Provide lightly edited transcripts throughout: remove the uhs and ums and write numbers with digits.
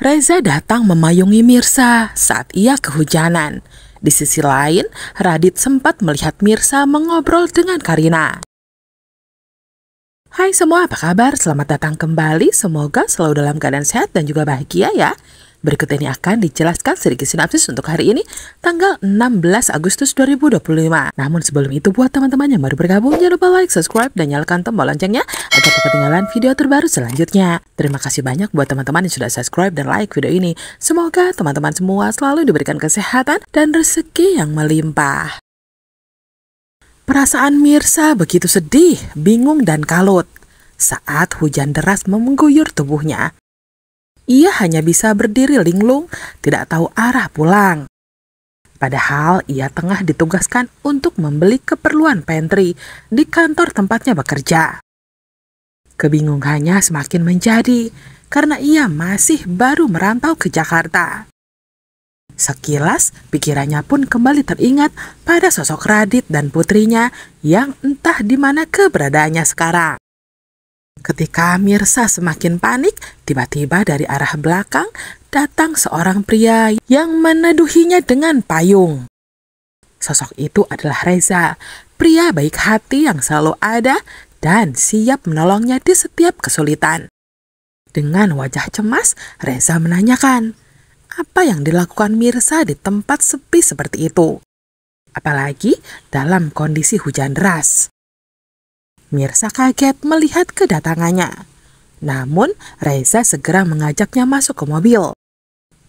Reza datang memayungi Mirsa saat ia kehujanan. Di sisi lain, Radit sempat melihat Mirsa mengobrol dengan Karina. Hai semua, apa kabar? Selamat datang kembali. Semoga selalu dalam keadaan sehat dan juga bahagia ya. Berikut ini akan dijelaskan sedikit sinopsis untuk hari ini, tanggal 16 Agustus 2025. Namun sebelum itu, buat teman-teman yang baru bergabung, jangan lupa like, subscribe, dan nyalakan tombol loncengnya agar tak ketinggalan video terbaru selanjutnya. Terima kasih banyak buat teman-teman yang sudah subscribe dan like video ini. Semoga teman-teman semua selalu diberikan kesehatan dan rezeki yang melimpah. Perasaan Mirsa begitu sedih, bingung, dan kalut saat hujan deras mengguyur tubuhnya. Ia hanya bisa berdiri linglung, tidak tahu arah pulang. Padahal ia tengah ditugaskan untuk membeli keperluan pantry di kantor tempatnya bekerja. Kebingungannya semakin menjadi karena ia masih baru merantau ke Jakarta. Sekilas pikirannya pun kembali teringat pada sosok Radit dan putrinya yang entah di mana keberadaannya sekarang. Ketika Mirsa semakin panik, tiba-tiba dari arah belakang datang seorang pria yang meneduhinya dengan payung. Sosok itu adalah Reza, pria baik hati yang selalu ada dan siap menolongnya di setiap kesulitan. Dengan wajah cemas, Reza menanyakan, apa yang dilakukan Mirsa di tempat sepi seperti itu? Apalagi dalam kondisi hujan deras. Mirsa kaget melihat kedatangannya. Namun, Reza segera mengajaknya masuk ke mobil.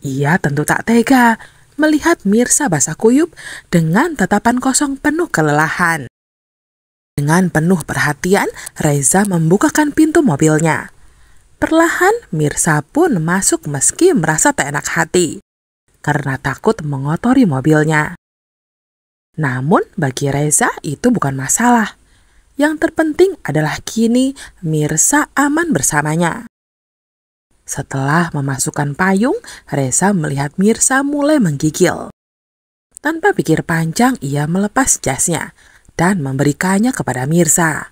Ia tentu tak tega melihat Mirsa basah kuyup dengan tatapan kosong penuh kelelahan. Dengan penuh perhatian, Reza membukakan pintu mobilnya. Perlahan, Mirsa pun masuk meski merasa tak enak hati karena takut mengotori mobilnya. Namun, bagi Reza itu bukan masalah. Yang terpenting adalah kini Mirsa aman bersamanya. Setelah memasukkan payung, Reza melihat Mirsa mulai menggigil. Tanpa pikir panjang, ia melepas jasnya dan memberikannya kepada Mirsa.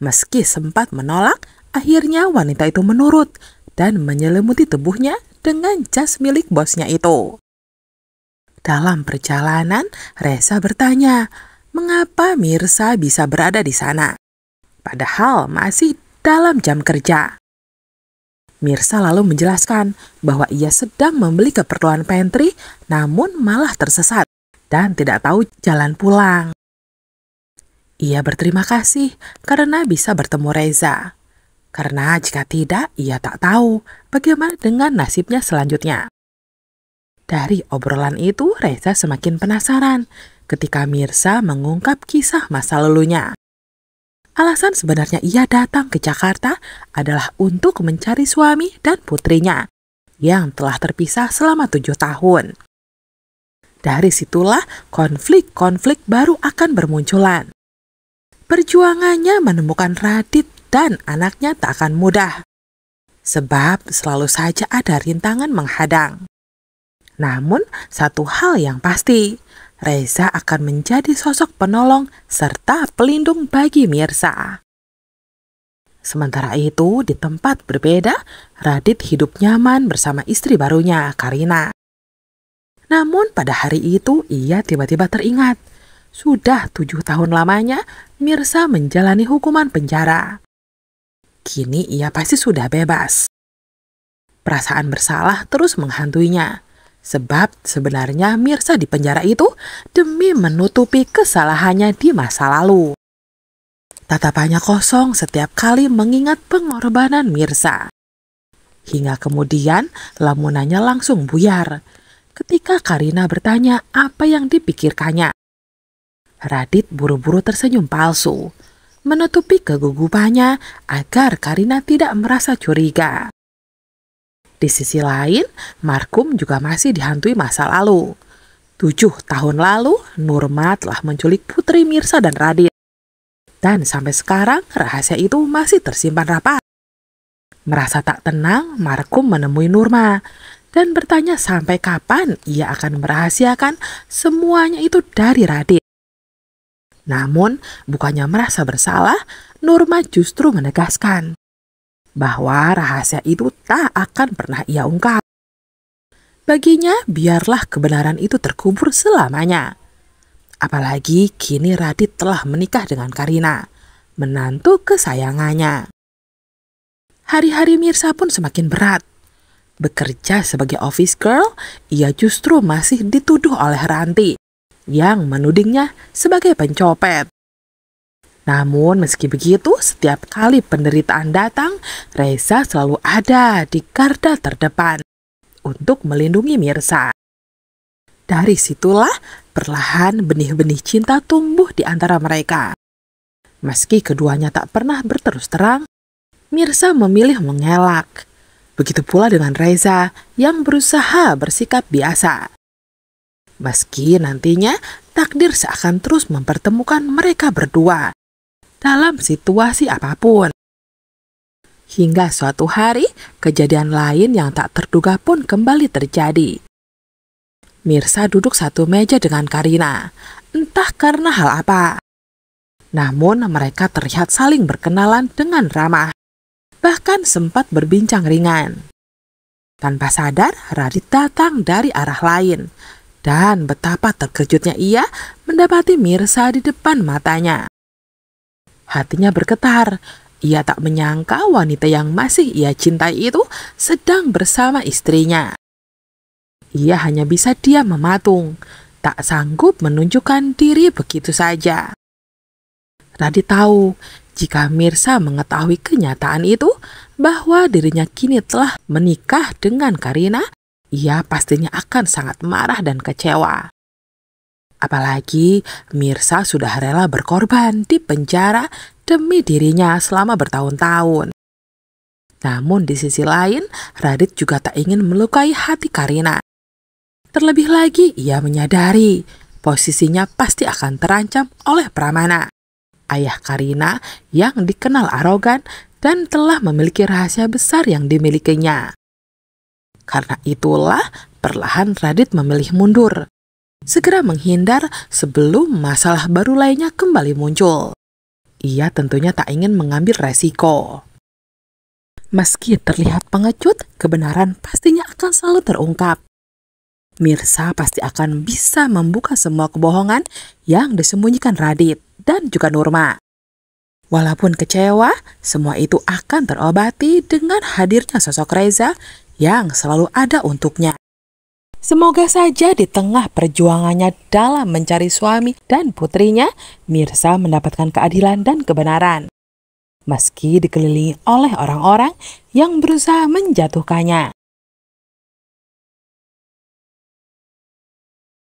Meski sempat menolak, akhirnya wanita itu menurut dan menyelimuti tubuhnya dengan jas milik bosnya itu. Dalam perjalanan, Reza bertanya, mengapa Mirsa bisa berada di sana? Padahal masih dalam jam kerja. Mirsa lalu menjelaskan bahwa ia sedang membeli keperluan pantry namun malah tersesat dan tidak tahu jalan pulang. Ia berterima kasih karena bisa bertemu Reza. Karena jika tidak, ia tak tahu bagaimana dengan nasibnya selanjutnya. Dari obrolan itu, Reza semakin penasaran ketika Mirsa mengungkap kisah masa lalunya. Alasan sebenarnya ia datang ke Jakarta adalah untuk mencari suami dan putrinya yang telah terpisah selama 7 tahun. Dari situlah konflik-konflik baru akan bermunculan. Perjuangannya menemukan Radit dan anaknya tak akan mudah, sebab selalu saja ada rintangan menghadang. Namun, satu hal yang pasti, Reza akan menjadi sosok penolong serta pelindung bagi Mirsa. Sementara itu, di tempat berbeda, Radit hidup nyaman bersama istri barunya, Karina. Namun pada hari itu, ia tiba-tiba teringat, sudah 7 tahun lamanya Mirsa menjalani hukuman penjara. Kini ia pasti sudah bebas. Perasaan bersalah terus menghantuinya. Sebab sebenarnya Mirsa di penjara itu demi menutupi kesalahannya di masa lalu. Tatapannya kosong setiap kali mengingat pengorbanan Mirsa. Hingga kemudian lamunannya langsung buyar ketika Karina bertanya apa yang dipikirkannya. Radit buru-buru tersenyum palsu, menutupi kegugupannya agar Karina tidak merasa curiga. Di sisi lain, Markum juga masih dihantui masa lalu. 7 tahun lalu, Nurma telah menculik putri Mirsa dan Radit. Dan sampai sekarang, rahasia itu masih tersimpan rapat. Merasa tak tenang, Markum menemui Nurma dan bertanya sampai kapan ia akan merahasiakan semuanya itu dari Radit. Namun, bukannya merasa bersalah, Nurma justru menegaskan, bahwa rahasia itu tak akan pernah ia ungkap. Baginya, biarlah kebenaran itu terkubur selamanya. Apalagi kini Radit telah menikah dengan Karina, menantu kesayangannya. Hari-hari Mirsa pun semakin berat. Bekerja sebagai office girl, ia justru masih dituduh oleh Ranti yang menudingnya sebagai pencopet. Namun meski begitu, setiap kali penderitaan datang, Reza selalu ada di garda terdepan untuk melindungi Mirsa. Dari situlah perlahan benih-benih cinta tumbuh di antara mereka. Meski keduanya tak pernah berterus terang, Mirsa memilih mengelak. Begitu pula dengan Reza yang berusaha bersikap biasa. Meski nantinya takdir seakan terus mempertemukan mereka berdua dalam situasi apapun. Hingga suatu hari, kejadian lain yang tak terduga pun kembali terjadi. Mirsa duduk satu meja dengan Karina, entah karena hal apa. Namun mereka terlihat saling berkenalan dengan ramah, bahkan sempat berbincang ringan. Tanpa sadar, Radit datang dari arah lain, dan betapa terkejutnya ia mendapati Mirsa di depan matanya. Hatinya bergetar. Ia tak menyangka wanita yang masih ia cintai itu sedang bersama istrinya. Ia hanya bisa diam mematung, tak sanggup menunjukkan diri begitu saja. Radit tahu jika Mirsa mengetahui kenyataan itu, bahwa dirinya kini telah menikah dengan Karina, ia pastinya akan sangat marah dan kecewa. Apalagi Mirsa sudah rela berkorban di penjara demi dirinya selama bertahun-tahun. Namun di sisi lain, Radit juga tak ingin melukai hati Karina. Terlebih lagi, ia menyadari posisinya pasti akan terancam oleh Pramana, ayah Karina yang dikenal arogan dan telah memiliki rahasia besar yang dimilikinya. Karena itulah, perlahan Radit memilih mundur, segera menghindar sebelum masalah baru lainnya kembali muncul. Ia tentunya tak ingin mengambil resiko. Meski terlihat pengecut, kebenaran pastinya akan selalu terungkap. Mirsa pasti akan bisa membuka semua kebohongan yang disembunyikan Radit dan juga Nurma. Walaupun kecewa, semua itu akan terobati dengan hadirnya sosok Reza yang selalu ada untuknya. Semoga saja di tengah perjuangannya dalam mencari suami dan putrinya, Mirsa mendapatkan keadilan dan kebenaran. Meski dikelilingi oleh orang-orang yang berusaha menjatuhkannya.